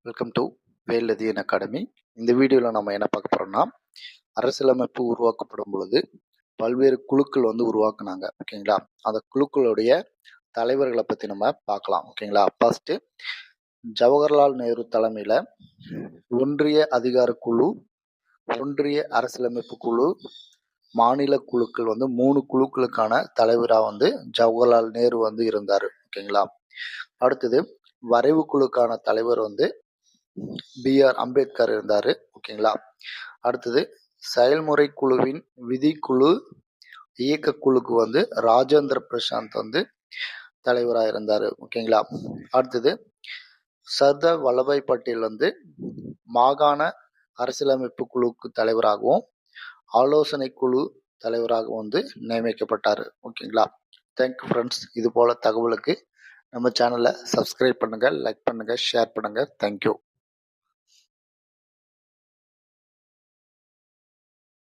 Welcome to வேலதியன் academy. இந்த வீடியோவில் நம்ம என்ன பார்க்க போகிறோம்னா, அரசியலமைப்பு உருவாக்கப்படும் பொழுது பல்வேறு குழுக்கள் உருவாக்குனாங்க. ஓகேங்களா? அந்த குழுக்களுடைய தலைவர்களை பற்றி நம்ம பார்க்கலாம். ஓகேங்களா? ஃபர்ஸ்ட்டு ஜவஹர்லால் நேரு தலைமையில் ஒன்றிய அதிகார குழு, ஒன்றிய அரசியலமைப்பு குழு, மாநில குழுக்கள் 3 குழுக்களுக்கான தலைவராக ஜவஹர்லால் நேரு இருந்தார். ஓகேங்களா? அடுத்தது வரைவு குழுக்கான தலைவர் BR அம்பேத்கர் இருந்தார். ஓகேங்களா? அடுத்தது செயல்முறை குழுவின் விதிக்குழு இயக்க குழுக்கு ராஜேந்திர பிரசாந்த் தலைவராக இருந்தார். ஓகேங்களா? அடுத்தது சர்தார் வல்லபாய் பட்டேல் மாகாண அரசியலமைப்பு குழுக்கு தலைவராகவும் ஆலோசனை குழு தலைவராகவும் நியமிக்கப்பட்டார். ஓகேங்களா? Thank you friends. இது போல தகவலுக்கு நம்ம சேனலை சப்ஸ்கிரைப் பண்ணுங்கள், லைக் பண்ணுங்கள், ஷேர் பண்ணுங்கள். தேங்க்யூ.